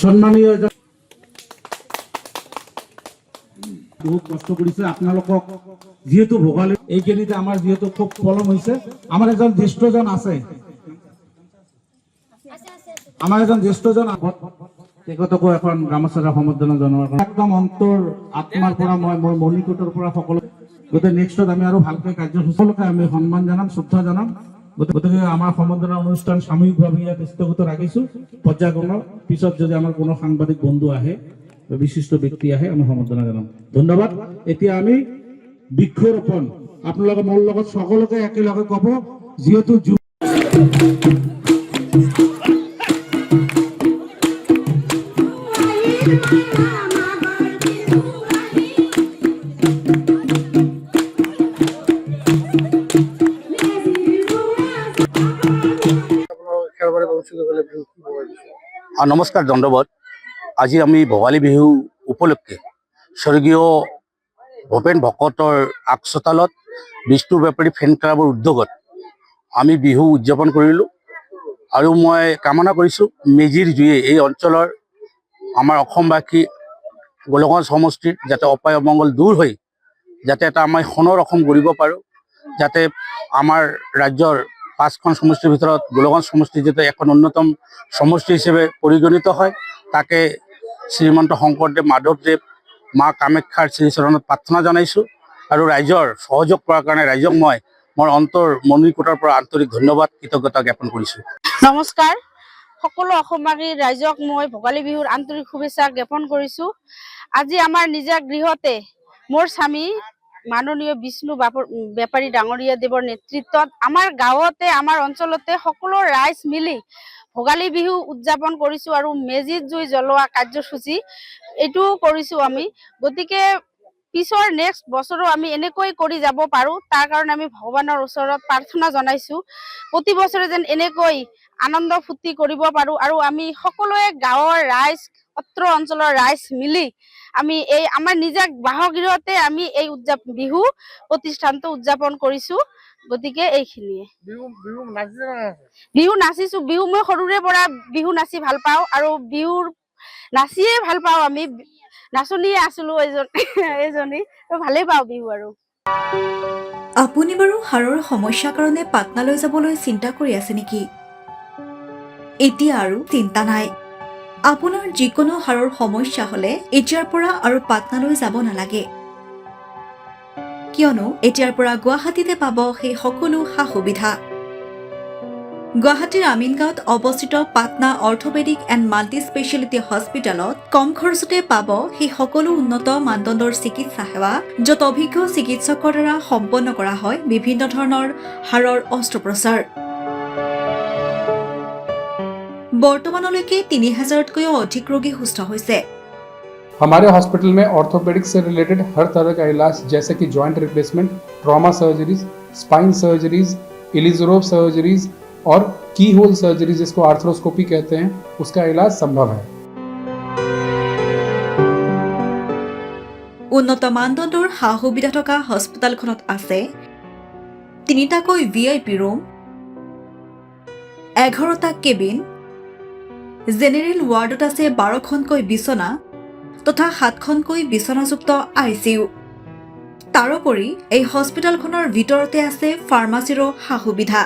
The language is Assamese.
সম্মানীয় বহুত কষ্ট কৰিছে আপোনালোকক যেহেতু ভোগালী এইখিনিতে আমাৰ যেহেতু খুব পলম হৈছে আমাৰ এজন জ্যেষ্ঠজন আছে তেখেতকো এখন গামোচাৰে সম্বৰ্ধনা জনোৱাৰ কাৰণে একদম অন্তৰ আত্মাৰ পৰা মই মোৰ মণিকোটৰ পৰা সকলো গোটেই নেক্সটত আমি আৰু ভালকৈ কাৰ্যসূচীলৈকে আমি সন্মান জনাম শ্ৰদ্ধা জনাম গতিকে আমাৰ সম্বৰ্ধনা অনুষ্ঠান সামূহিকভাৱে ইয়াত স্থগিত ৰাখিছোঁ পৰ্যায়ক্ৰমত পিছত যদি আমাৰ কোনো সাংবাদিক বন্ধু আহে বিশিষ্ট ব্যক্তি আহে আমি সম্বৰ্ধনা জনাম ধন্যবাদ এতিয়া আমি বৃক্ষৰোপণ আপোনালোকে মোৰ লগত সকলোকে একেলগে ক'ব যিহেতু নমস্কাৰ ধন্যবাদ আজি আমি ভোগালী বিহু উপলক্ষে স্বৰ্গীয় ভূপেন ভকতৰ আগচোতালত বিষ্ণু বেপাৰী ফেন ক্লাবৰ উদ্যোগত আমি বিহু উদযাপন কৰিলোঁ আৰু মই কামনা কৰিছোঁ মেজিৰ জুয়ে এই অঞ্চলৰ আমাৰ অসমবাসী গোলগঞ্জ সমষ্টিৰ যাতে অপায় অমংগল দূৰ হৈ যাতে এটা আমাৰ সোণৰ অসম গঢ়িব পাৰোঁ যাতে আমাৰ ৰাজ্যৰ 5খন সমষ্টিৰ ভিতৰত গোলগঞ্জ সমষ্টি যাতে এখন অন্যতম সমষ্টি হিসেবে পৰিগণিত হয় তাকে শ্ৰীমন্ত শংকৰদেৱ মাধৱদেৱ মা কামাখ্যাৰ শ্ৰীচৰণত প্ৰাৰ্থনা জনাইছোঁ আৰু ৰাইজৰ সহযোগ কৰাৰ কাৰণে ৰাইজক মই মোৰ অন্তৰ মণিকোটৰ পৰা আন্তৰিক ধন্যবাদ কৃতজ্ঞতা জ্ঞাপন কৰিছোঁ। নমস্কাৰ সকলো অসমবাসী ৰাইজক মই ভোগালী বিহুৰ আন্তৰিক শুভেচ্ছা জ্ঞাপন কৰিছোঁ। আজি আমাৰ নিজা গৃহতে মোৰ স্বামী মাননীয় বিষ্ণু বেপাৰী ডাঙৰীয়া দেৱৰ নেতৃত্বত আমাৰ গাঁৱতে আমাৰ অঞ্চলতে সকলো ৰাইজ মিলি ভোগালী বিহু উদযাপন কৰিছোঁ আৰু মেজিত জুই জ্বলোৱা কাৰ্যসূচী এইটো কৰিছোঁ আমি গতিকে পিছৰ নেক্সট বছৰো আমি এনেকৈ কৰি যাব পাৰোঁ তাৰ কাৰণে আমি ভগৱানৰ ওচৰত প্ৰাৰ্থনা জনাইছোঁ প্ৰতি বছৰে যেন এনেকৈ আনন্দ ফূৰ্তি কৰিব পাৰোঁ আৰু আমি সকলোৱে গাঁৱৰ ৰাইজ অত্ৰ অঞ্চলৰ ৰাইজ মিলি আমি এই আমাৰ নিজা বাসগৃহতে আমি এই বিহু প্ৰতিষ্ঠানটো উদযাপন কৰিছোঁ গতিকে এইখিনিয়ে বিহু নাচিছোঁ বিহু মই সৰুৰে পৰা বিহু নাচি ভাল পাওঁ আৰু বিহুৰ নাচিয়ে ভাল পাওঁ আমি নাচনীয়ে আছিলোঁ এইজনী ভালেই পাওঁ বিহু আৰু আপুনি বাৰু হাড়ৰ সমস্যাৰ কাৰণে পাটনালৈ যাবলৈ চিন্তা কৰি আছে নেকি এতিয়া আৰু চিন্তা নাই আপোনাৰ যিকোনো হাড়ৰ সমস্যা হলে এতিয়াৰ পৰা আৰু পাটনালৈ যাব নালাগে কিয়নো এতিয়াৰ পৰা গুৱাহাটীতে পাব সেই সকলো সা-সুবিধা গুৱাহাটীৰ আমিনগাঁৱত অৱস্থিত Patna orthopaedic and multi speciality হস্পিটেলত কম খৰচতে পাব সেই সকলো উন্নত মানদণ্ডৰ চিকিৎসা সেৱা য'ত অভিজ্ঞ চিকিৎসকৰ দ্বাৰা সম্পন্ন কৰা হয় বিভিন্ন ধৰণৰ হাড়ৰ অস্ত্ৰোপচাৰ বৰ্তমানলৈকে 3000তকৈও অধিক ৰোগী সুস্থ হৈছে हमारे हॉस्पिटल में ऑर्थोपेडिक्स से रिलेटेड हर तरह का इलाज जैसे कि joint replacement trauma surgeries spine surgeries Ilizarov surgeries और की होल सर्जरी जिसको आर्थ्रोस्कोपी कहते हैं उसका इलाज संभव है উন্নত মানদণ্ডৰ সা-সুবিধা থকা হস্পিটেলখনত আছে 3টাকৈ ভিআইপি ৰুম 11টা কেবিন জেনেৰেল ৱাৰ্ডত আছে 12খনকৈ বিছনা তথা 7খনকৈ বিছনাযুক্ত আইচিইউ তাৰোপৰি এই হস্পিটেলখনৰ ভিতৰতে আছে ফাৰ্মাচীৰো সা-সুবিধা